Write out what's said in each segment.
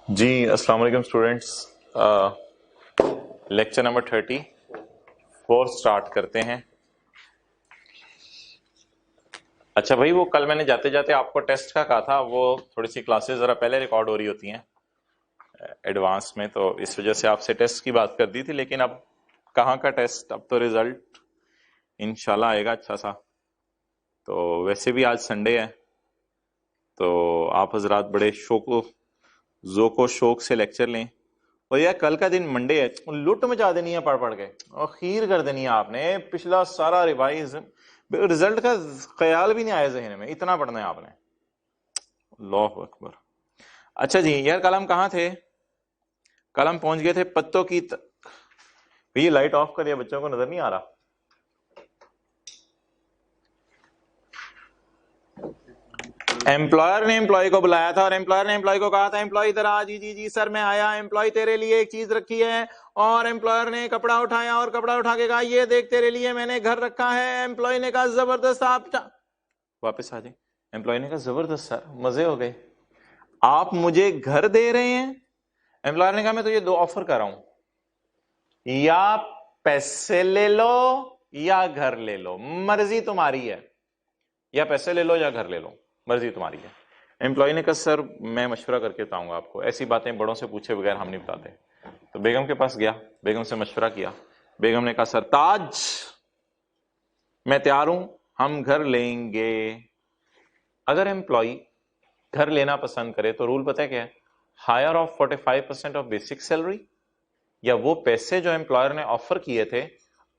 जी अस्सलाम वालेकुम students. Lecture number 34 start करते हैं। अच्छा भाई, वो कल मैंने जाते जाते आपको टेस्ट का कहा था, वो थोड़ी सी क्लासेस जरा पहले रिकॉर्ड हो रही होती हैं एडवांस में, तो इस वजह से आपसे टेस्ट की बात कर दी थी। लेकिन अब कहाँ का टेस्ट, अब तो रिजल्ट इंशाल्लाह आएगा अच्छा सा। तो वैसे भी आज संडे है, तो आप हजरात बड़े जोको शौक से लेक्चर लें। और यार कल का दिन मंडे है, लुट मचा देनी है पढ़ पढ़ के और खीर कर देनी है आपने। पिछला सारा रिवाइज, रिजल्ट का ख्याल भी नहीं आया जहन में, इतना पढ़ना है आपने। अल्लाहु अकबर। अच्छा जी यार, कल हम कहाँ थे? कल हम पहुंच गए थे पत्तों की ये लाइट ऑफ कर दिया, बच्चों को नजर नहीं आ रहा। एम्प्लॉयर ने एम्प्लॉय को बुलाया था और एम्प्लॉयर ने एम्प्लॉय को कहा था, एम्प्लॉय इधर आ। जी जी जी सर मैं आया। एम्प्लॉय तेरे लिए एक चीज रखी है। और एम्प्लॉयर ने कपड़ा उठाया और कपड़ा उठा के कहा, ये देख तेरे लिए मैंने घर रखा है। एम्प्लॉय ने कहा, जबरदस्त। आप वापस आ जाए। एम्प्लॉय ने कहा, जबरदस्त सर, मजे हो गए, आप मुझे घर दे रहे हैं। एम्प्लॉयर ने कहा, मैं तुझे दो ऑफर कर रहा हूं, या पैसे ले लो या घर ले लो, मर्जी तुम्हारी है। या पैसे ले लो या घर ले लो, मर्जी तुम्हारी है। एम्प्लॉय ने कहा, सर मैं मशवरा करके बताऊंगा आपको, ऐसी बातें बड़ों से पूछे बगैर हम नहीं बताते। तो बेगम के पास गया, बेगम से मशवरा किया। बेगम ने कहा, सर ताज मैं तैयार हूं, हम घर लेंगे। अगर एम्प्लॉय घर लेना पसंद करे तो रूल पता है क्या है? Higher of 45% of basic salary, या वो पैसे जो एम्प्लॉयर ने ऑफर किए थे,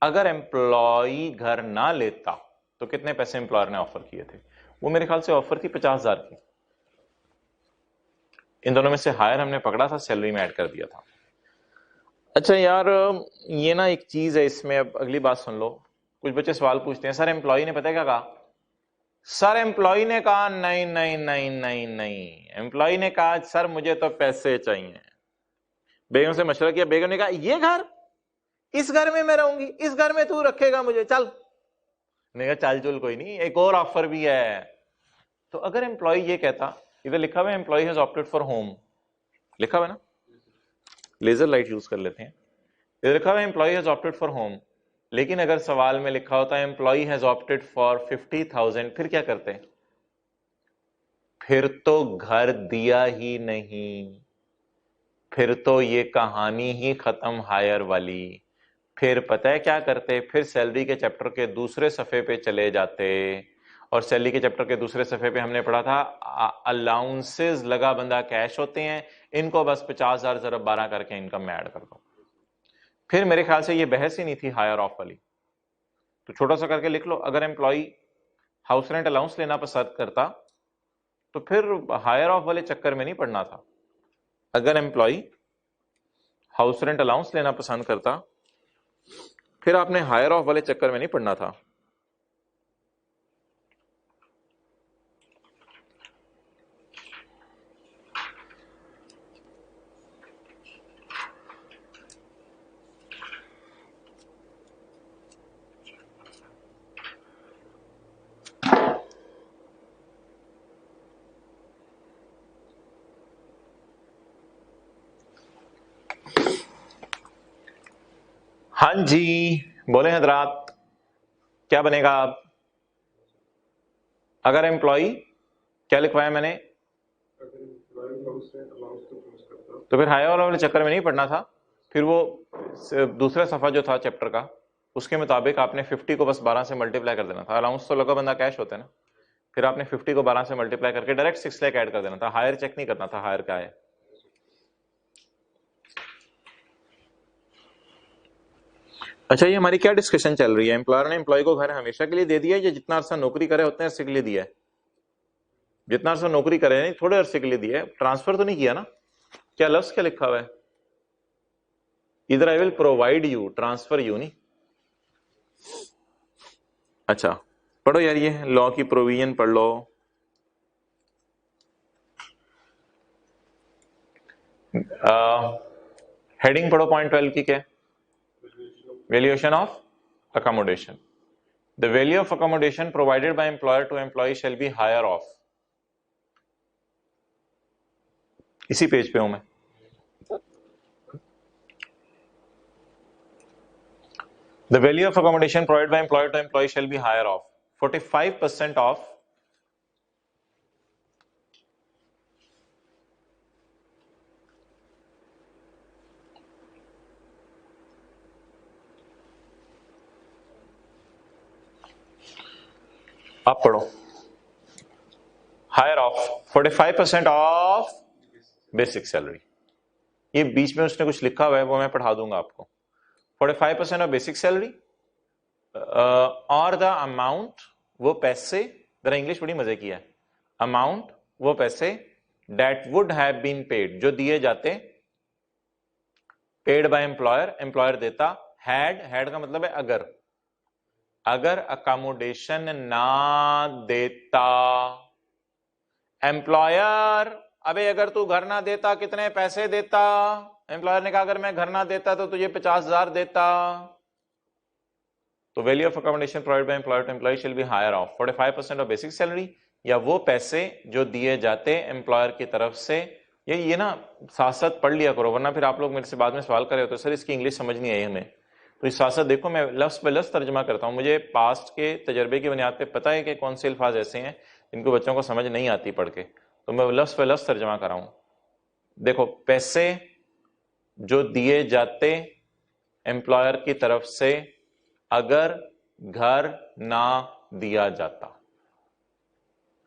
अगर एम्प्लॉय घर ना लेता तो कितने पैसे एम्प्लॉयर ने ऑफर किए थे? वो मेरे ख्याल से ऑफर थी 50,000 की। इन दोनों में से हायर हमने पकड़ा था, सैलरी में ऐड कर दिया था। अच्छा यार, ये ना एक चीज है इसमें, अब अगली बात सुन लो। कुछ बच्चे सवाल पूछते हैं, सर एम्प्लॉय ने पता है क्या कहा? सर एम्प्लॉय ने कहा, नहीं नहीं नहीं नहीं नहीं, एम्प्लॉय ने कहा, सर मुझे तो पैसे चाहिए। बेगम से मशवरा किया, बेगम ने कहा, ये घर, इस घर में मैं रहूंगी, इस घर में तू रखेगा मुझे, चल। ने कहा, चल चुल कोई नहीं, एक और ऑफर भी है। तो अगर एम्प्लॉय ये कहता, इधर लिखा हुआ है employee has opted for home, लिखा हुआ है ना, लेजर लाइट यूज कर लेते हैं। इधर लिखा हुआ है employee has opted for home, लेकिन अगर सवाल में लिखा होता है एम्प्लॉय हैज ऑप्टेड फॉर 50,000, फिर क्या करते हैं? फिर तो घर दिया ही नहीं, फिर तो ये कहानी ही खत्म हायर वाली। फिर पता है क्या करते? फिर सैलरी के चैप्टर के दूसरे सफे पे चले जाते, और सैलरी के चैप्टर के दूसरे सफे पे हमने पढ़ा था अलाउंसेस लगा बंदा कैश होते हैं, इनको बस 50,000 ज़रब 12 करके इनकम में ऐड कर दो। फिर मेरे ख्याल से ये बहस ही नहीं थी हायर ऑफ वाली। तो छोटा सा करके लिख लो, अगर एम्प्लॉय हाउस रेंट अलाउंस लेना पसंद करता तो फिर हायर ऑफ वाले चक्कर में नहीं पड़ना था। अगर एम्प्लॉय हाउस रेंट अलाउंस लेना पसंद करता फिर आपने हायर ऑफ वाले चक्कर में नहीं पड़ना था। हाँ जी, बोले हजरात, क्या बनेगा अब? अगर एम्प्लॉय, क्या लिखवाया मैंने? तो फिर हायर वाले चक्कर में नहीं पड़ना था। फिर वो दूसरा सफा जो था चैप्टर का, उसके मुताबिक आपने 50 को बस 12 से मल्टीप्लाई कर देना था। अलाउंस तो लगा बंदा कैश होता है ना, फिर आपने 50 को 12 से मल्टीप्लाई करके डायरेक्ट 6 लाख ऐड कर देना था। हायर चेक नहीं करना था हायर क्या है। अच्छा, ये हमारी क्या डिस्कशन चल रही है? एम्प्लॉयर ने एम्प्लॉय को घर हमेशा के लिए दे दिया, या जितना अरसा नौकरी करे उतने अरसे के लिए दिया है? जितना अरसा नौकरी करे नहीं, थोड़े अरसे के लिए दिया है, ट्रांसफर तो नहीं किया ना। क्या लफ्ज क्या लिखा हुआ है इधर? I will provide you, transfer you नहीं। अच्छा पढ़ो यार, ये लॉ की प्रोविजन पढ़ लो। हेडिंग पढ़ो पॉइंट 12 की, क्या? Valuation of accommodation. The value of accommodation provided by employer to employee shall be higher of. इसी पेज पे हूं मैं, The value of accommodation provided by employer to employee shall be higher of 45% of आप पढ़ो higher of 45% of basic salary. ये बीच में उसने कुछ लिखा हुआ है वो मैं पढ़ा दूंगा आपको। 45% ऑफ बेसिक सैलरी और द अमाउंट वो पैसे, जरा इंग्लिश बड़ी मजे की है, अमाउंट वो पैसे that would have been paid जो दिए जाते, पेड बाय एम्प्लॉयर एम्प्लॉयर देता, हैड का मतलब है अगर, अगर अकोमोडेशन ना देता एम्प्लॉयर, अबे अगर तू घर ना देता कितने पैसे देता? एम्प्लॉयर ने कहा अगर मैं घर ना देता तो तुझे 50,000 देता। तो value of accommodation provided by employer to employee shall be higher of 45% of basic salary, या वो पैसे जो दिए जाते एम्प्लॉयर की तरफ से। ये ना साथ साथ पढ़ लिया करो वरना फिर आप लोग मेरे से बाद में सवाल कर रहे हो तो सर इसकी इंग्लिश समझ नहीं आई हमें। तो इस साथ साथ देखो मैं लफ्ज पे लफ्ज तर्जमा करता हूं, मुझे पास्ट के तजर्बे की बुनियाद पे पता है कि कौन से अल्फाज ऐसे हैं जिनको बच्चों को समझ नहीं आती पढ़ के, तो मैं लफ्ज पे लफ्ज तर्जमा कर रहा हूं। देखो पैसे जो दिए जाते एम्प्लॉयर की तरफ से अगर घर ना दिया जाता,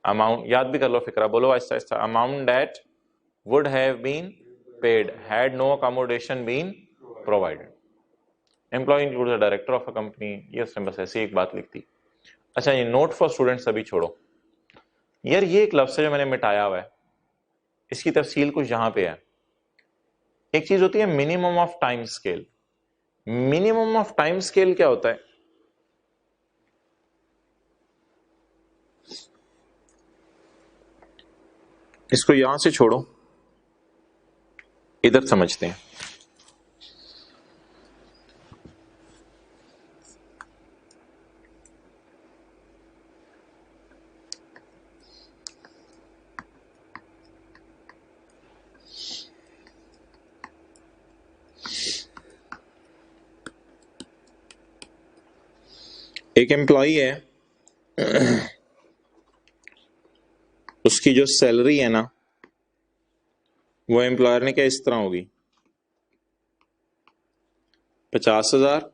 अमाउंट याद भी कर लो, फिक्रा बोलो आहिस्ता आहिस्ता, amount that would have been paid had no accommodation been provided, employee include the director of a company. ये उसने बस ऐसी एक बात लिख दी। अच्छा ये नोट फॉर स्टूडेंट्स अभी छोड़ो यार, ये एक लफ्ज है जो मैंने मिटाया हुआ है, इसकी तफसील कुछ यहां पे है। एक चीज होती है minimum of time scale. Minimum of time scale क्या होता है? इसको यहां से छोड़ो, इधर समझते हैं। एक एम्प्लॉई है, उसकी जो सैलरी है ना वो एम्प्लॉयर ने क्या इस तरह होगी 50,000,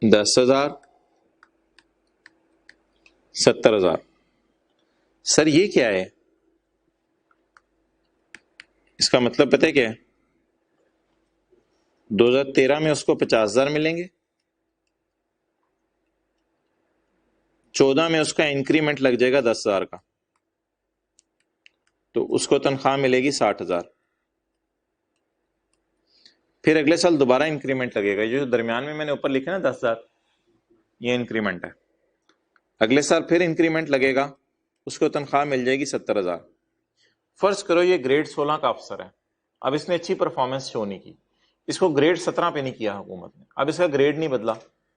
10,000, 70,000। सर ये क्या है? इसका मतलब पता है क्या है? 2013 में उसको 50,000 मिलेंगे, 14 में उसका इंक्रीमेंट लग जाएगा 10,000 का, तो उसको तनख्वाह मिलेगी 60,000। फिर अगले साल दोबारा इंक्रीमेंट लगेगा, जो दरमियान में मैंने ऊपर लिखा ना 10,000, ये इंक्रीमेंट है। अगले साल फिर इंक्रीमेंट लगेगा, उसको तनख्वाह मिल जाएगी 70,000। फर्ज करो ये ग्रेड 16 का अफसर है, अब इसने अच्छी परफॉर्मेंस शो नहीं की, इसको ग्रेड 17 पे नहीं किया हुकूमत ने, अब इसका ग्रेड नहीं बदला,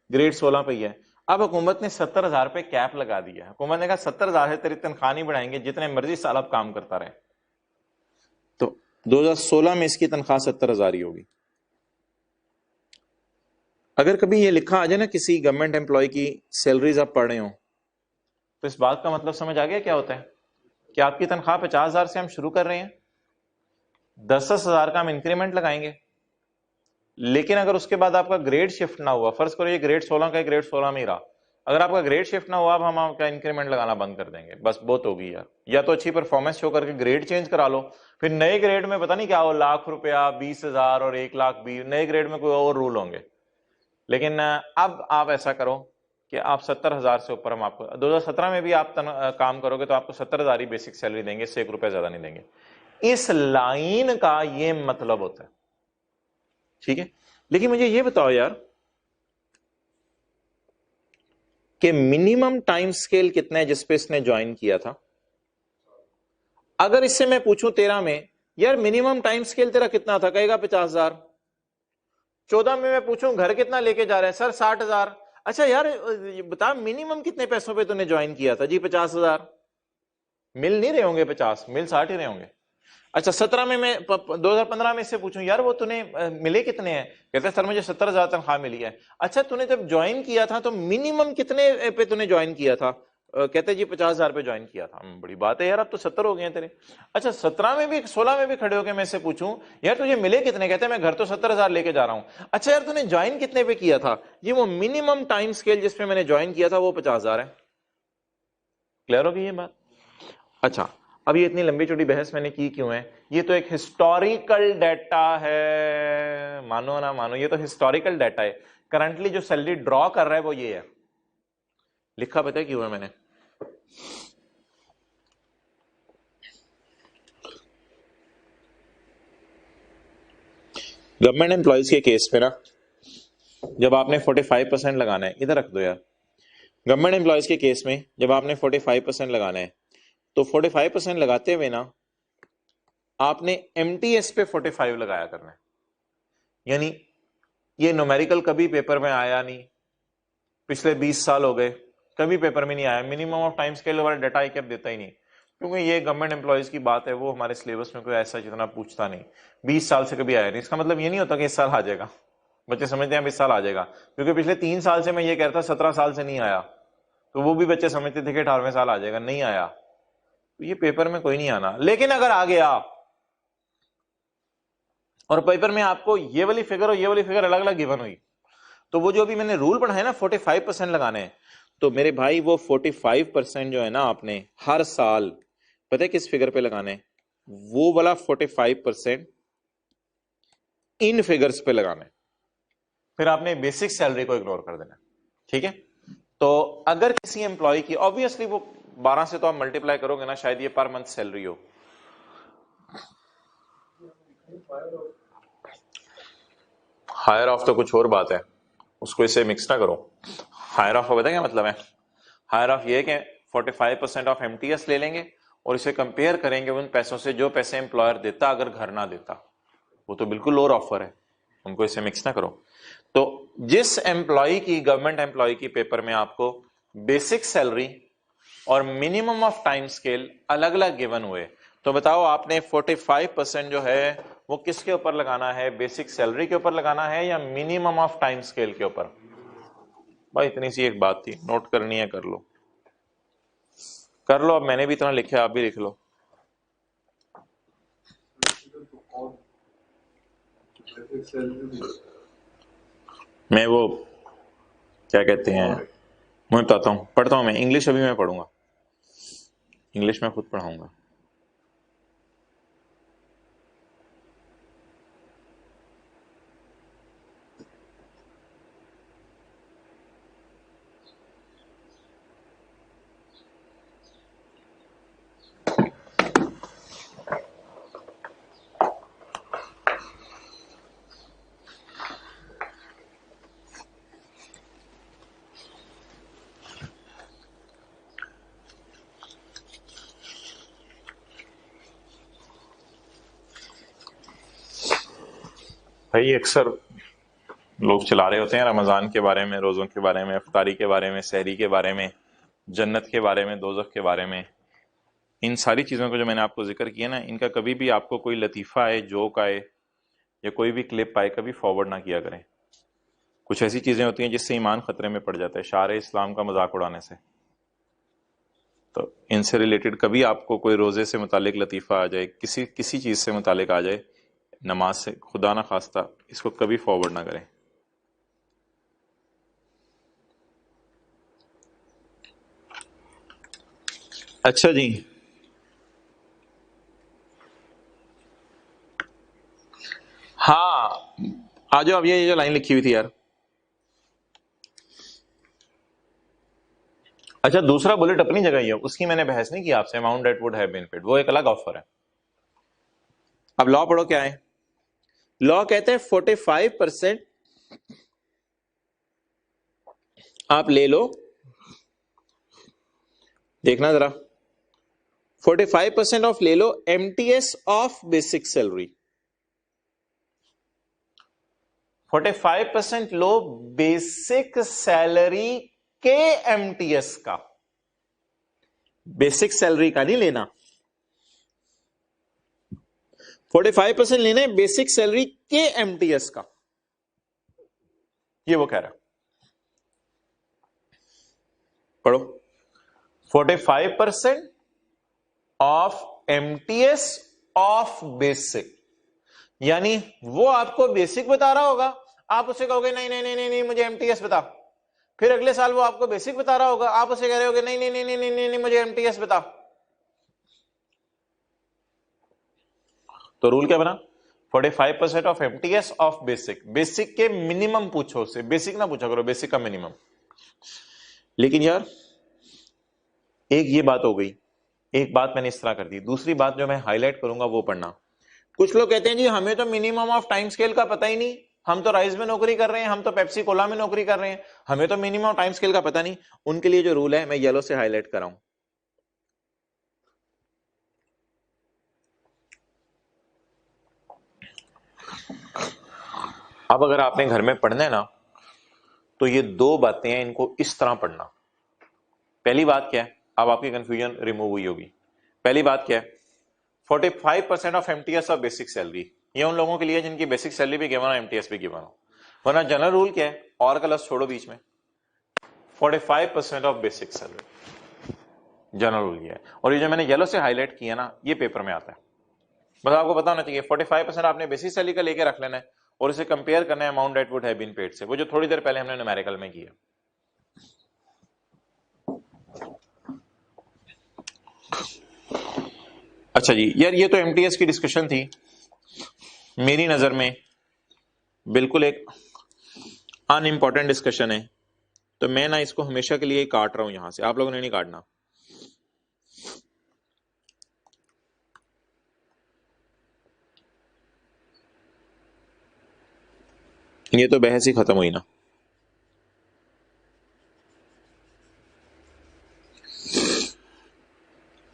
ग्रेड 16 पे ही है। अब हुकूमत ने 70,000 पे कैप लगा दिया है, हुकूमत ने कहा 70,000 है, तेरी तनख्वाह नहीं बढ़ाएंगे, जितने मर्जी साल अब काम करता रहे। तो 2016 में इसकी तनख्वाह 70,000 ही होगी। अगर कभी ये लिखा आ जाए ना किसी गवर्नमेंट एम्प्लॉय की सैलरीज आप पढ़ रहे हो, तो इस बात का मतलब समझ आ गया क्या होता है कि आपकी तनख्वाह 50,000 से हम शुरू कर रहे हैं, 10,000 का हम इंक्रीमेंट लगाएंगे, लेकिन अगर उसके बाद आपका ग्रेड शिफ्ट ना हुआ, फर्ज करो ये ग्रेड 16 का ग्रेड 16 में ही रहा, अगर आपका ग्रेड शिफ्ट ना हुआ, अब हम आपका इंक्रीमेंट लगाना बंद कर देंगे, बस बहुत होगी यार। या तो अच्छी परफॉर्मेंस शो करके ग्रेड चेंज करा लो, फिर नए ग्रेड में पता नहीं क्या हो, ₹1,00,000, 20,000 और 1,20,000, नए ग्रेड में कोई और रूल होंगे। लेकिन अब आप ऐसा करो कि आप 70,000 से ऊपर हम आपको 2017 में भी आप काम करोगे तो आपको 70,000 ही बेसिक सैलरी देंगे, इससे ₹1 ज्यादा नहीं देंगे। इस लाइन का ये मतलब होता है, ठीक है। लेकिन मुझे ये बताओ यार कि मिनिमम टाइम स्केल कितना है जिसपे इसने ज्वाइन किया था? अगर इससे मैं पूछूं 13 में यार मिनिमम टाइम स्केल तेरा कितना था, कहेगा 50,000। 14 में मैं पूछूं घर कितना लेके जा रहे हैं, सर 60,000। अच्छा यार बता मिनिमम कितने पैसों पे तूने ज्वाइन किया था? जी 50,000। मिल नहीं रहे होंगे 50, मिल 60 ही रहे होंगे। अच्छा 17 में मैं 2015 में इससे पूछूं यार वो तूने मिले कितने हैं, कहते हैं सर मुझे 70,000 तनख्वाह मिली है। अच्छा तूने जब ज्वाइन किया था तो मिनिमम कितने पे तूने ज्वाइन किया था, कहते जी 50,000 पे ज्वाइन किया था। बड़ी बात है यार, अब तो 70 हो गए हैं तेरे। अच्छा 17 में भी 16 में भी खड़े होकर मैं इससे पूछूं यार तुझे मिले कितने, कहते हैं मैं घर तो 70,000 लेके जा रहा हूं। अच्छा यार तूने ज्वाइन कितने पे किया था, ये वो मिनिमम टाइम स्केल जिसपे मैंने ज्वाइन किया था वो 50,000 है। क्लियर होगी ये बात। अच्छा अब ये इतनी लंबी चौड़ी बहस मैंने की क्यों है, ये तो एक हिस्टोरिकल डाटा है, मानो ना मानो ये तो हिस्टोरिकल डाटा है। करंटली जो सैलरी ड्रॉ कर रहा है वो ये है, लिखा पता है क्यों है मैंने, गवर्नमेंट एम्प्लॉयज के केस पे ना जब आपने 45% लगाना है, इधर रख दो यार, गवर्नमेंट एम्प्लॉयज के केस में जब आपने 45% लगाना है तो 45% लगाते हुए ना आपने एमटीएस पे 45 लगाया करना है। यानी ये न्यूमेरिकल कभी पेपर में आया नहीं, पिछले 20 साल हो गए कभी पेपर में नहीं आया, मिनिमम ऑफ टाइम स्केल वाला डाटा आई कैप देता ही नहीं, क्योंकि ये गवर्नमेंट एम्प्लॉयज की बात है, वो हमारे सिलेबस में कोई ऐसा जितना पूछता नहीं। 20 साल से कभी आया नहीं, इसका मतलब ये नहीं होता कि इस साल आ जाएगा, बच्चे समझते हैं इस साल आ जाएगा, क्योंकि पिछले 3 साल से मैं ये कहता 17 साल से नहीं आया, तो वो भी बच्चे समझते थे कि 18वें साल आ जाएगा, नहीं आया, तो ये पेपर में कोई नहीं आना। लेकिन अगर आ गया और पेपर में आपको ये वाली फिगर और ये वाली फिगर अलग अलग गिवन हुई, तो वो जो अभी मैंने रूल पढ़ा है ना 45% लगाने हैं, तो मेरे भाई वो 45% जो है ना आपने हर साल पता है किस फिगर पे लगाने हैं, वो वाला 45% इन फिगर्स पे लगाना है, फिर आपने बेसिक सैलरी को इग्नोर कर देना। ठीक है, तो अगर किसी एम्प्लॉय की ऑब्वियसली वो 12 से तो आप मल्टीप्लाई करोगे ना, शायद ये पर मंथ सैलरी हो। हायर ऑफ तो कुछ और बात है, उसको इससे मिक्स ना करो। हायर ऑफ का पता क्या मतलब है, हायर ऑफ ये कि 45% ऑफ एमटीएस ले लेंगे और इसे कंपेयर करेंगे उन पैसों से जो पैसे एम्प्लॉयर देता अगर घर ना देता, वो तो बिल्कुल लोअर ऑफर है, उनको इसे मिक्स ना करो। तो जिस एम्प्लॉय की, गवर्नमेंट एम्प्लॉय की पेपर में आपको बेसिक सैलरी और मिनिमम ऑफ टाइम स्केल अलग अलग गिवन हुए, तो बताओ आपने 45% जो है वो किसके ऊपर लगाना है, बेसिक सैलरी के ऊपर लगाना है या मिनिमम ऑफ टाइम स्केल के ऊपर। भाई इतनी सी एक बात थी, नोट करनी है कर लो, कर लो, अब मैंने भी इतना लिखा आप भी लिख लो। मैं वो क्या कहते हैं, मैं बताता हूँ, पढ़ता हूँ मैं इंग्लिश, अभी मैं पढ़ूंगा इंग्लिश, में खुद पढ़ाऊंगा। भाई अक्सर लोग चला रहे होते हैं रमजान के बारे में, रोजों के बारे में, इफ्तारी के बारे में, सहरी के बारे में, जन्नत के बारे में, दोजख के बारे में, इन सारी चीजों को जो मैंने आपको जिक्र किया ना, इनका कभी भी आपको कोई लतीफा आए, जोक आए या कोई भी क्लिप आए, कभी फॉरवर्ड ना किया करें। कुछ ऐसी चीजें होती हैं जिससे ईमान खतरे में पड़ जाता है, शार इस्लाम का मजाक उड़ाने से। तो इनसे रिलेटेड कभी आपको कोई रोजे से मुतालिक लतीफा आ जाए, किसी किसी चीज से मुतालिक आ जाए, नमाज से, खुदा ना खास्ता इसको कभी फॉरवर्ड ना करें। अच्छा जी, हाँ आ जाओ, अब ये जो लाइन लिखी हुई थी यार। अच्छा दूसरा बुलेट अपनी जगह ही है, उसकी मैंने बहस नहीं की आपसे, amount that would have been paid, वो एक अलग ऑफर है। अब लॉ पढ़ो क्या है, लॉ कहते हैं 45% आप ले लो, देखना जरा, 45% ऑफ ले लो एमटीएस ऑफ बेसिक सैलरी, 45% लो बेसिक सैलरी के एमटीएस का, बेसिक सैलरी का नहीं लेना। 45% लेना है बेसिक सैलरी के एमटीएस का, ये वो कह रहा है। पढ़ो, 45% ऑफ एमटीएस ऑफ बेसिक, यानी वो आपको बेसिक बता रहा होगा, आप उसे कहोगे नहीं नहीं नहीं नहीं, नहीं मुझे एमटीएस बता। फिर अगले साल वो आपको बेसिक बता रहा होगा, आप उसे कह रहे होगे नहीं नहीं नहीं नहीं नहीं, नहीं, नहीं मुझे एमटीएस बता। तो रूल क्या बना, 45% of MTS of basic. Basic के मिनिमम पूछो उससे, बेसिक ना पूछा करो, बेसिक का मिनिमम। लेकिन यार एक ये बात हो गई, एक बात मैंने इस तरह कर दी, दूसरी बात जो मैं हाईलाइट करूंगा वो पढ़ना। कुछ लोग कहते हैं जी हमें तो मिनिमम ऑफ टाइम स्केल का पता ही नहीं, हम तो राइस में नौकरी कर रहे हैं, हम तो पेप्सी कोला में नौकरी कर रहे हैं, हमें तो मिनिमम टाइम स्केल का पता नहीं। उनके लिए जो रूल है मैं येलो से हाईलाइट कर रहा हूं। अब अगर आपने घर में पढ़ना है ना, तो ये दो बातें हैं, इनको इस तरह पढ़ना। पहली बात क्या है, अब आपकी कंफ्यूजन रिमूव हुई होगी। पहली बात क्या है, 45% of MTS of basic salary, ये उन लोगों के लिए जिनकी बेसिक सैलरी भी गिवन हो, एमटीएस भी गिवन हो। वरना जनरल रूल क्या है, और का लफ्ज छोड़ो बीच में, 45% of basic salary general rule ये है। और ये जो मैंने येलो से हाईलाइट किया ना, ये पेपर में आता है। बस आपको पता होना चाहिए 45% आपने बेसिक सैलरी का लेके रख लेना है और इसे कंपेयर करना है amount that would have been paid से, वो जो थोड़ी देर पहले हमने न्यूमेरिकल में किया। अच्छा जी यार, ये तो एमटीएस की डिस्कशन थी, मेरी नजर में बिल्कुल एक अनइंपॉर्टेंट डिस्कशन है, तो मैं ना इसको हमेशा के लिए काट रहा हूं यहां से, आप लोगों ने नहीं काटना। ये तो बहस ही खत्म हुई ना।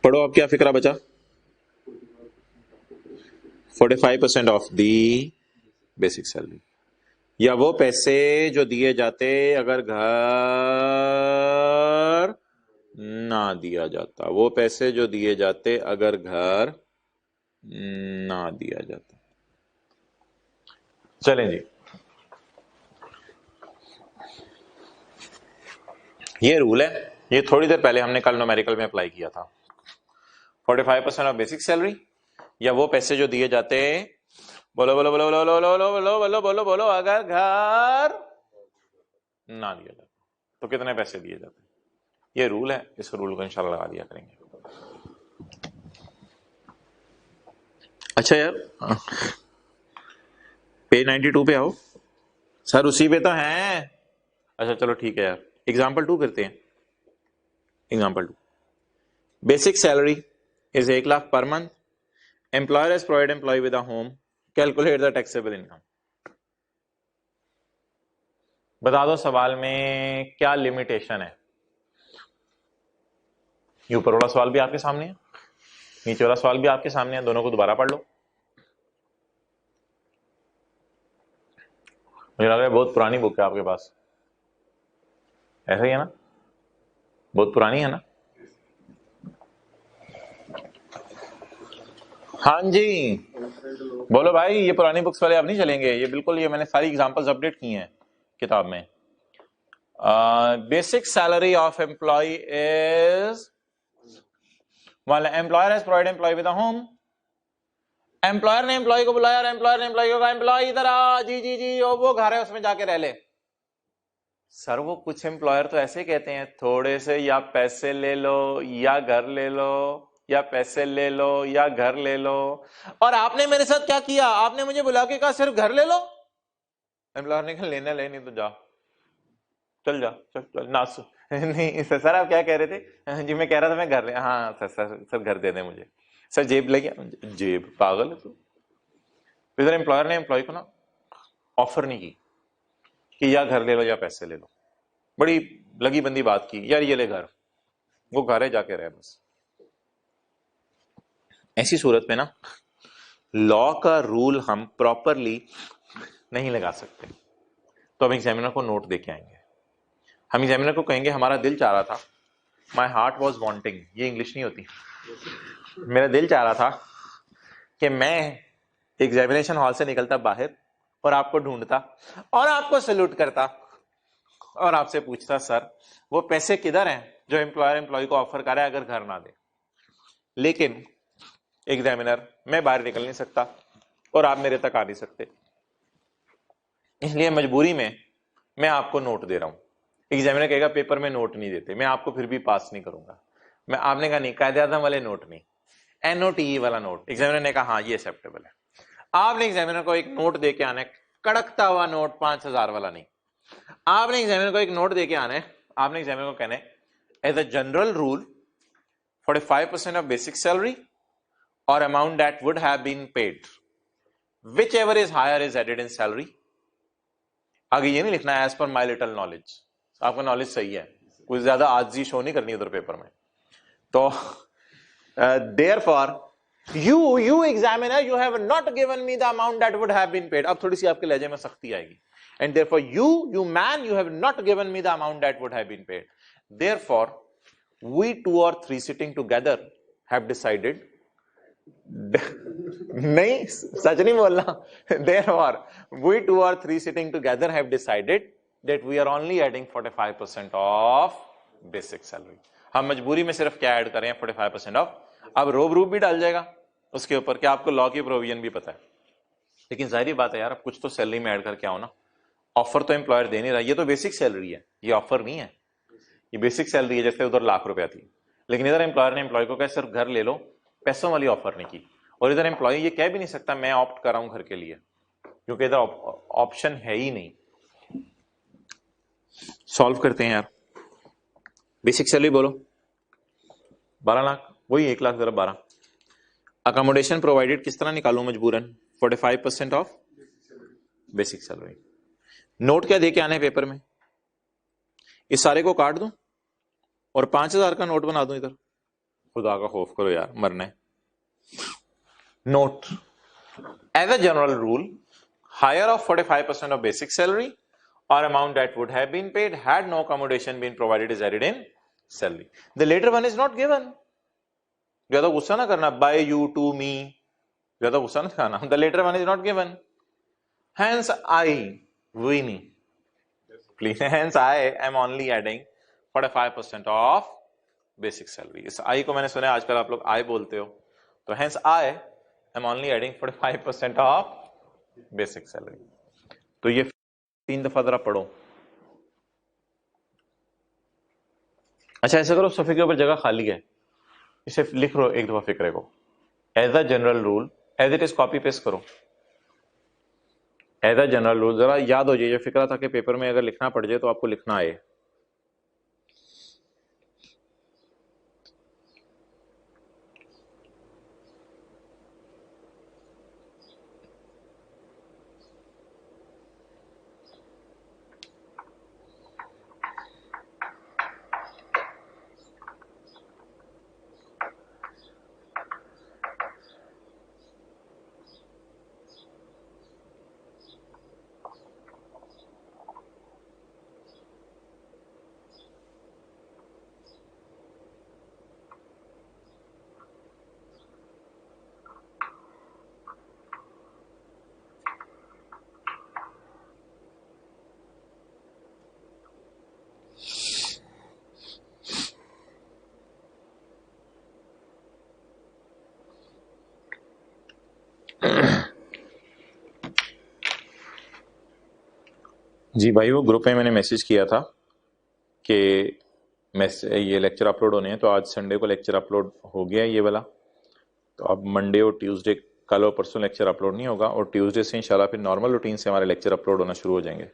पढ़ो, अब क्या फिक्रा बचा, 45% ऑफ दी बेसिक सैलरी, या वो पैसे जो दिए जाते अगर घर ना दिया जाता, वो पैसे जो दिए जाते अगर घर ना दिया जाता। चलें जी, ये रूल है, ये थोड़ी देर पहले हमने कल न्यूमेरिकल में अप्लाई किया था। 45% ऑफ बेसिक सैलरी, या वो पैसे जो दिए जाते, बोलो बोलो बोलो बोलो बोलो बोलो बोलो बोलो बोलो बोलो, अगर घर ना दिया जाता तो कितने पैसे दिए जाते। ये रूल है, इस रूल को इंशाल्लाह लगा दिया करेंगे। अच्छा यार, पेज 92 पे आओ। सर उसी पे तो है। अच्छा चलो ठीक है यार, एग्जाम्पल 2 करते हैं। Example 2, basic salary is 1 lakh per month, employer has provided employee with a home, calculate the taxable income. बता दो सवाल में क्या लिमिटेशन है। ये ऊपर वाला सवाल भी आपके सामने है, नीचे वाला सवाल भी आपके सामने है, दोनों को दोबारा पढ़ लो। मुझे लग रहा है बहुत पुरानी बुक है आपके पास, ऐसा ही है ना, बहुत पुरानी है ना। हाँ जी बोलो भाई, ये पुरानी बुक्स वाले अब नहीं चलेंगे, ये बिल्कुल, ये मैंने सारी एग्जांपल्स अपडेट की हैं किताब में। Basic salary of employee is, employer has provided employee with a home, employer ने एम्प्लॉय को बुलाया और एम्प्लॉयर ने एम्प्लॉय को कहा एम्प्लॉय इधर आ, जी जी जी वो घर है उसमें जाके रह ले। सर वो कुछ एम्प्लॉयर तो ऐसे कहते हैं, थोड़े से या पैसे ले लो या घर ले लो, या पैसे ले लो या घर ले लो। और आपने मेरे साथ क्या किया, आपने मुझे बुला के कहा सिर्फ घर ले लो। एम्प्लॉयर ने कहा लेना ले, नहीं तो जा, चल जा, चल चल ना नहीं सर आप क्या कह रहे थे, जी मैं कह रहा था मैं घर ले, हाँ सर सर सर घर दे दे मुझे, सर जेब ले गया, जेब पागल है तू। इधर एम्प्लॉयर ने एम्प्लॉय को ना ऑफर नहीं की कि या घर ले लो या पैसे ले लो, बड़ी लगी बंदी बात की, यार ये ले घर, वो घर है जाके रहे बस। ऐसी सूरत में ना लॉ का रूल हम प्रॉपरली नहीं लगा सकते, तो हम एग्जामिनर को नोट दे के आएंगे। हम एग्जामिनर को कहेंगे हमारा दिल चाह रहा था, माई हार्ट वॉज वॉन्टिंग, ये इंग्लिश नहीं होती, मेरा दिल चाह रहा था कि मैं एग्जामिनेशन हॉल से निकलता बाहर और आपको ढूंढता और आपको सैल्यूट करता और आपसे पूछता, सर वो पैसे किधर हैं जो एम्प्लॉयर एम्प्लॉय को ऑफर कर रहा है अगर घर ना दे। लेकिन एग्जामिनर, मैं बाहर निकल नहीं सकता और आप मेरे तक आ नहीं सकते, इसलिए मजबूरी में मैं आपको नोट दे रहा हूं। एग्जामिनर कहेगा पेपर में नोट नहीं देते, मैं आपको फिर भी पास नहीं करूंगा। मैं आपने कहा नहीं, कायदे आजम वाले नोट नहीं, एनओटीई वाला नोट। एग्जामिनर ने कहा हाँ ये एक्सेप्टेबल है। आपने एग्जामिनर को एक नोट दे के आना है, कड़कता हुआ नोट, 5,000 वाला नहीं। आपने एग्जामिनर को एक नोट दे के आना है, आपने एग्जामिनर को कहना है as a general rule 45% of basic salary और amount that would have been paid whichever is higher is added in salary. आगे ये नहीं लिखना है एज पर माई लिटल नॉलेज, आपका नॉलेज सही है, कुछ ज्यादा आजी शो नहीं करनी उधर पेपर में। तो therefore you examiner you have not given me the amount that would have been paid। अब थोड़ी सी आपके लहजे में सख्ती आएगी। and therefore you man you have not given me the amount that would have been paid, therefore we two or three sitting together have decided नहीं सच नहीं बोलना, therefore we two or three sitting together have decided that we are only adding 45% of basic salary। हम मजबूरी में सिर्फ क्या add करें, 45% of. अब रोब रूप भी डाल जाएगा उसके ऊपर कि आपको लॉ की प्रोविजन भी पता है, लेकिन जाहिर बात है यार, अब कुछ तो सैलरी में ऐड करके आओ ना। ऑफर तो एम्प्लॉयर दे नहीं रहा, ये तो बेसिक सैलरी है, ये ऑफर नहीं है, ये बेसिक सैलरी है। जैसे उधर ₹1,00,000 थी, लेकिन इधर एम्प्लॉयर ने एम्प्लॉय को कहा सिर्फ घर ले लो, पैसों वाली ऑफर नहीं की। और इधर एम्प्लॉय ये कह भी नहीं सकता मैं ऑप्ट कर रहा हूं घर के लिए, क्योंकि इधर ऑप्शन है ही नहीं। सॉल्व करते हैं यार। बेसिक सैलरी बोलो 12 लाख, वही 1,00,000 जरा 12। अकोमोडेशन प्रोवाइडेड किस तरह निकालूं मजबूरन, 45% ऑफ बेसिक सैलरी। नोट क्या दे के आने पेपर में, इस सारे को काट दूं और 5,000 का नोट बना दूं इधर, खुदा का खौफ करो यार, मरना है। Note as a general rule higher of 45% of basic salary or amount that would have been paid had no accommodation been provided is added in salary। The later one is not given। ज्यादा गुस्सा ना करना, by you to me, ज्यादा गुस्सा ना करना। The later one is not given, hence I, we me, please, hence I am only adding 45% of basic salary। इस I को मैंने सुना आजकल आप लोग I बोलते हो, तो hence I am only adding 45% of basic salary। तो ये 3 दफा जरा पढ़ो। अच्छा ऐसा करो, सफे के ऊपर जगह खाली है, इसे लिख लो एक दफा फिक्रे को, as a general rule, as it is copy paste करो, एज अ जनरल रूल। जरा याद हो जाए ये फिक्रा, ताकि पेपर में अगर लिखना पड़ जाए तो आपको लिखना आए। जी भाई, वो ग्रुप में मैंने मैसेज किया था कि ये लेक्चर अपलोड होने हैं, तो आज संडे को लेक्चर अपलोड हो गया है ये वाला। तो अब मंडे और ट्यूसडे, कल और परसों लेक्चर अपलोड नहीं होगा, और ट्यूसडे से इंशाल्लाह फिर नॉर्मल रूटीन से हमारे लेक्चर अपलोड होना शुरू हो जाएंगे।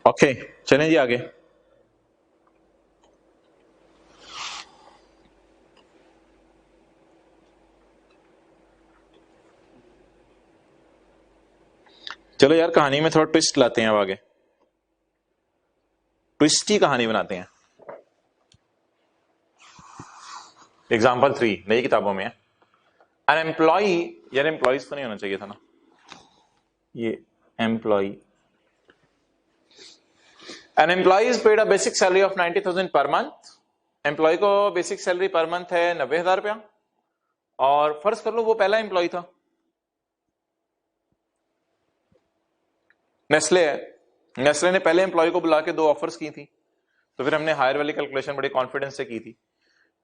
ओके चलें जी आगे। चलो यार, कहानी में थोड़ा ट्विस्ट लाते हैं, अब आगे ट्विस्ट ही कहानी बनाते हैं। एग्जाम्पल 3 नई किताबों में है। एन एम्प्लॉई, यार एम्प्लॉइज तो नहीं होना चाहिए था ना, ये employee, an employee is paid a basic salary of 90,000 per month. Employee को बेसिक सैलरी पर मंथ है 90,000 रुपया, और फर्ज कर लो वो पहला एम्प्लॉय था, नेस्ले है, नेस्ले ने पहले एम्प्लॉय को बुला के 2 ऑफर्स की थी, तो फिर हमने हायर वाली कैलकुलेशन बड़े कॉन्फिडेंस से की थी।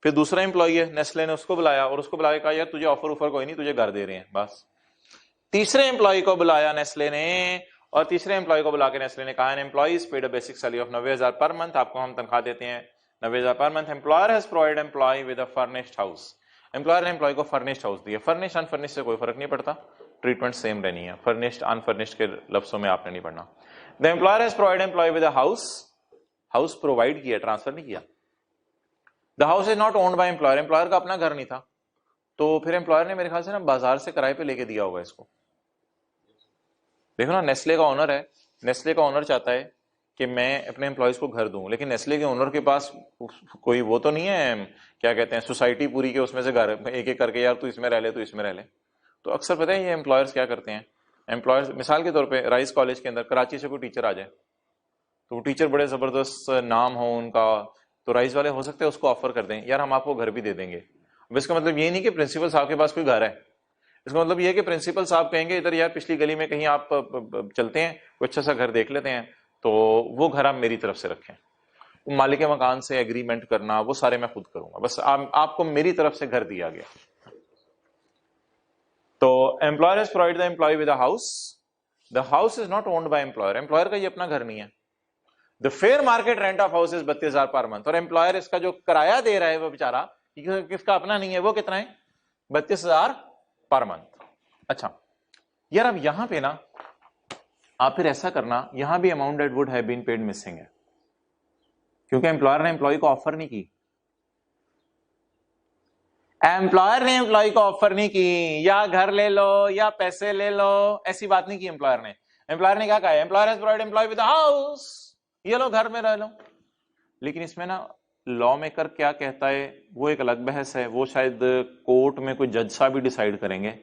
फिर दूसरा एम्प्लॉय है, नेस्ले ने उसको बुलाया और उसको बुला के कहा यार तुझे ऑफर ऑफर कोई नहीं, तुझे घर दे रहे हैं बस। तीसरे एम्प्लॉय को बुलाया नेस्ले ने, और तीसरे एम्प्लॉय को बुला के नेस्ले ने कहा an employee is paid a basic salary of 90,000 per month, आपको हम तनख्वाह देते हैं 90,000 per month. Employer has provided employee with a furnished house, employer ने एम्प्लॉय को फर्निश्ड हाउस दिया। फर्निश्ड अनफर्निश्ड से कोई फर्क नहीं पड़ता, ट्रीटमेंट सेम रहनी है, फर्निश्ड अनफर्निश्ड के लफ्जों में आपने नहीं पढ़ना। The employer has provided employee with a house, house provide किया, ट्रांसफर नहीं किया। The house is not owned by employer, employer का अपना घर नहीं था, तो फिर एम्प्लॉयर ने मेरे ख्याल से ना बाजार से किराए पे लेके दिया होगा इसको। देखो ना, नेस्ले का ओनर है, नेस्ले का ओनर चाहता है कि मैं अपने एम्प्लॉयज को घर दूं, लेकिन नेस्ले के ओनर के पास कोई वो तो नहीं है, क्या कहते हैं, सोसाइटी पूरी के उसमें से घर एक एक करके यार तू इसमें रह ले, तू इसमें रह ले। तो अक्सर पता है ये एम्प्लॉयर्स क्या करते हैं, एम्प्लॉयर्स मिसाल के तौर पे राइस कॉलेज के अंदर कराची से कोई टीचर आ जाए, तो वो टीचर बड़े जबरदस्त नाम हो उनका, तो राइस वाले हो सकते हैं उसको ऑफर कर दें यार हम आपको घर भी दे देंगे। अब इसका मतलब ये नहीं कि प्रिंसिपल साहब के पास कोई घर है, इसका मतलब ये है कि प्रिंसिपल साहब कहेंगे इधर यार पिछली गली में कहीं आप चलते हैं, कोई अच्छा सा घर देख लेते हैं, तो वो घर आप मेरी तरफ से रखें, मालिक मकान से एग्रीमेंट करना वो सारे मैं खुद करूंगा, बस आपको मेरी तरफ से घर दिया गया। तो employer has provided the employee with a house, the house is not owned by employer, employer का ये अपना घर नहीं है। The fair market rent of house is 32,000 per month, और एम्प्लॉयर इसका जो किराया दे रहा है वो बेचारा किसका अपना नहीं है, वो कितना है 32,000 पर मंथ। अच्छा यार अब यहां पे ना आप फिर ऐसा करना, यहां भी amount that would have been paid missing है, क्योंकि एम्प्लॉयर ने एम्प्लॉय को ऑफर नहीं की, एम्प्लॉयर ने एम्प्लॉय को ऑफर नहीं की या घर ले लो या पैसे ले लो, ऐसी बात नहीं की एम्प्लॉयर ने। एम्प्लॉयर ने क्या कहा, employer has provided employee with house, ये लो घर में रह लो। लेकिन इसमें ना लॉ मेकर क्या कहता है वो एक अलग बहस है, वो शायद कोर्ट में कोई जज साहब भी डिसाइड करेंगे।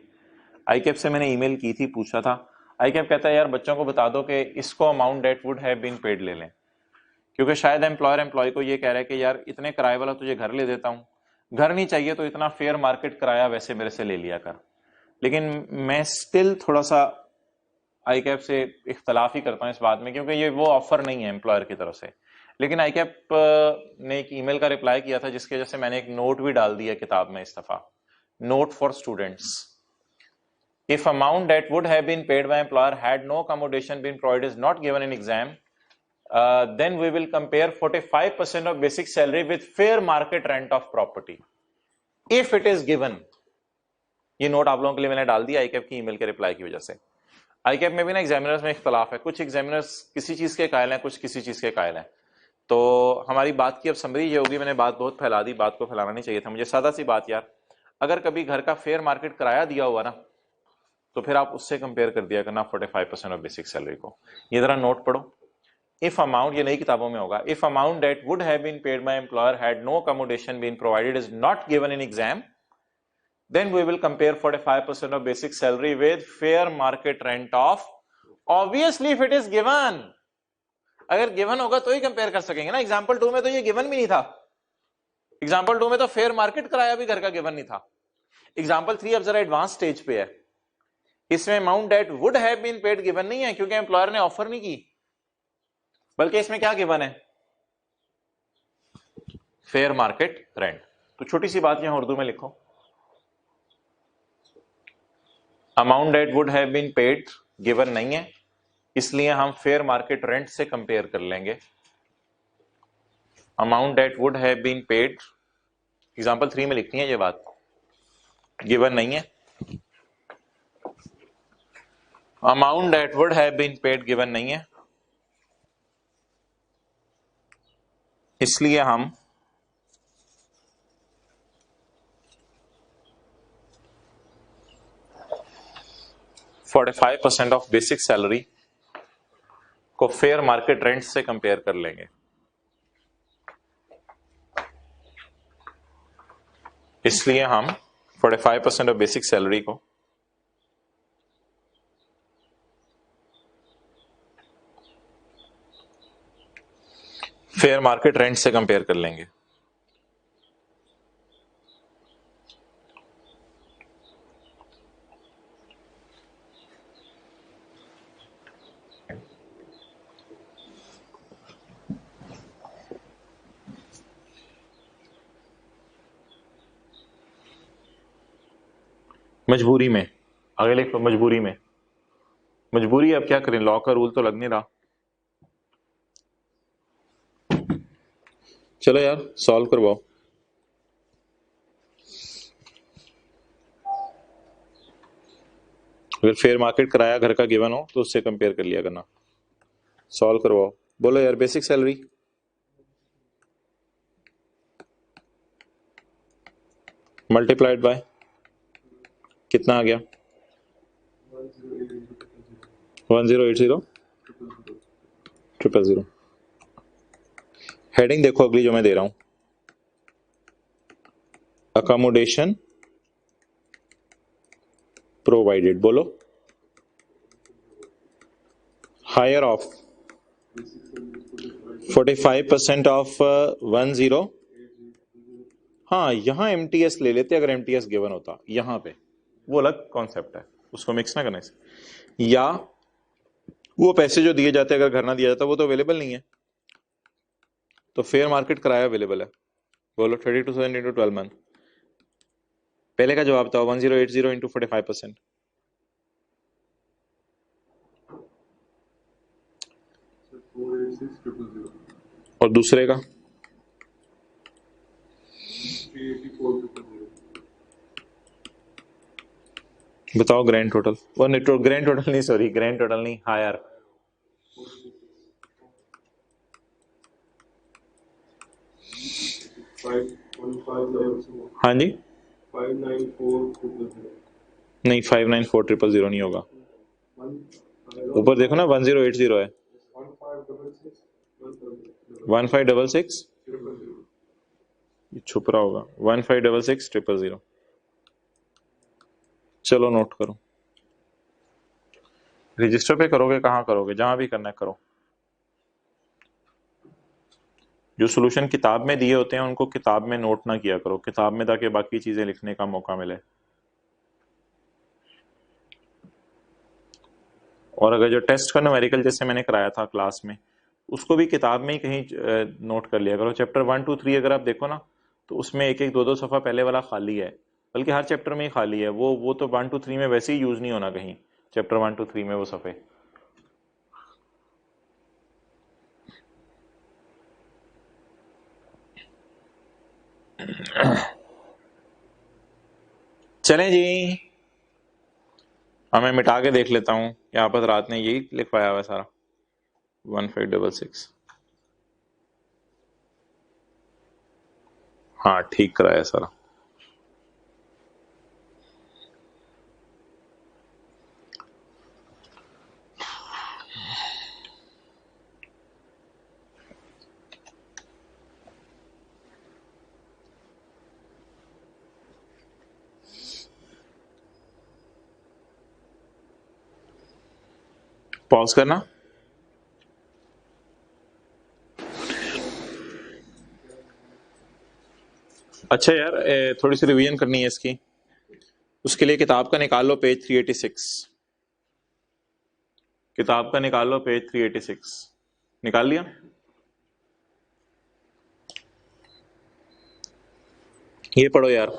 आईकैप से मैंने ईमेल की थी, पूछा था, आईकैप कहता है यार बच्चों को बता दो कि इसको amount that would have been paid ले लें, क्योंकि शायद एम्प्लॉयर एम्प्लॉय को ये कह रहा है कि यार इतने किराए वाला तुझे घर ले देता हूं, घर नहीं चाहिए तो इतना फेयर मार्केट किराया वैसे मेरे से ले लिया कर। लेकिन मैं स्टिल थोड़ा सा आईकैप से इख्तलाफ ही करता हूं इस बात में, क्योंकि ये वो ऑफर नहीं है एम्प्लॉयर की तरफ से। लेकिन आईकैप ने एक ईमेल का रिप्लाई किया था जिसके वजह से मैंने एक नोट भी डाल दिया किताब में इस दफा, note for students, if amount that would have been paid by employer had no accommodation been provided is not given in exam, then we will compare 45% of basic salary with fair market rent of property if it is given। ये note आप लोगों के लिए मैंने डाल दिया आईकैप की email के रिप्लाई की वजह से। आईकैप में भी ना एग्जामिनर्स में इख्तलाफ है, कुछ एग्जामिनर्स किसी चीज के कायल हैं, कुछ किसी चीज के कायल हैं। तो हमारी बात की अब समरी ये होगी, मैंने बात बहुत फैला दी, बात को फैलाना नहीं चाहिए था मुझे, सादा सी बात यार, अगर कभी घर का फेयर मार्केट किराया दिया हुआ ना तो फिर आप उससे कंपेयर कर दिया करना 45% ऑफ बेसिक सैलरी को। ये जरा नोट पढ़ो, इफ अमाउंट, ये नई किताबों में होगा, if amount that would have been paid by employer had no accommodation been provided is not given in exam, then we will compare 45% of basic salary with fair market rent of, obviously if it is given, अगर given होगा तो ही compare कर सकेंगे ना। Example 2 में तो ये given भी नहीं था, एग्जाम्पल 2 में तो फेयर मार्केट कराया भी घर का गिवन नहीं था। एग्जाम्पल 3 अब जरा एडवांस स्टेज पे है, इसमें amount that would have been paid given नहीं है क्योंकि एम्प्लॉयर ने ऑफर नहीं की, बल्कि इसमें क्या गिवन है, फेयर मार्केट रेंट। तो छोटी सी बात यहां उर्दू में लिखो, amount that would have been paid given नहीं है, इसलिए हम फेयर मार्केट रेंट से कंपेयर कर लेंगे। Amount that would have been paid, example 3 में लिखनी है ये बात, गिवन नहीं है, amount that would have been paid given नहीं है, इसलिए हम %45 ऑफ बेसिक सैलरी को फेयर मार्केट रेंट से कंपेयर कर लेंगे। इसलिए हम 45% ऑफ बेसिक सैलरी को फेयर मार्केट रेंट से कंपेयर कर लेंगे। मजबूरी में, आगे लिखो मजबूरी में। मजबूरी अब क्या करें, लॉ का रूल तो लग नहीं रहा। चलो यार सॉल्व करवाओ। अगर फेयर मार्केट कराया घर का गिवन हो तो उससे कंपेयर कर लिया करना। सॉल्व करवाओ, बोलो यार। बेसिक सैलरी मल्टीप्लाइड बाय कितना आ गया, 1080 000 हेडिंग देखो अगली जो मैं दे रहा हूं, अकोमोडेशन प्रोवाइडेड। बोलो हायर ऑफ 45% ऑफ 10। हाँ यहां एमटीएस ले लेते अगर एमटीएस गिवन होता, यहां पे वो अलग कॉन्सेप्ट है, उसको मिक्स ना करना इसे। या वो पैसे जो दिए जाते अगर घर ना दिया जाता वो तो अवेलेबल नहीं है, तो फेयर मार्केट कराया अवेलेबल है। बोलो 32,000 इंटू 12 मंथ। पहले का जवाब था 1080 इंटू 45%। और दूसरे का बताओ ग्रैंड टोटल। वो ग्रैंड टोटल नहीं, सॉरी ग्रैंड टोटल नहीं, हायर। हाँ जी, नहीं 594000 नहीं होगा। ऊपर देखो ना 1080 है, 1566 छुप रहा होगा, 1566 000। चलो नोट करो, रजिस्टर पे करोगे, कहाँ करोगे, जहां भी करना है करो। जो सोल्यूशन किताब में दिए होते हैं उनको किताब में नोट ना किया करो किताब में, ताकि बाकी चीजें लिखने का मौका मिले। और अगर जो टेस्ट का न्यूमेरिकल जैसे मैंने कराया था क्लास में, उसको भी किताब में ही कहीं नोट कर लिया करो। चैप्टर 1 2 3 अगर आप देखो ना, तो उसमें एक एक दो दो सफा पहले वाला खाली है, बल्कि हर चैप्टर में ही खाली है। वो तो 1 2 3 में वैसे ही यूज नहीं होना कहीं, चैप्टर 1 2 3 में वो सफे। चलें जी, मैं मिटा के देख लेता हूँ, यहाँ पर रात ने यही लिखवाया हुआ है सारा 1566। हाँ ठीक कराया सारा। पॉज करना। अच्छा यार थोड़ी सी रिवीजन करनी है इसकी, उसके लिए किताब का निकाल लो पेज 386। किताब का निकाल लो पेज 386। निकाल लिया? ये पढ़ो यार,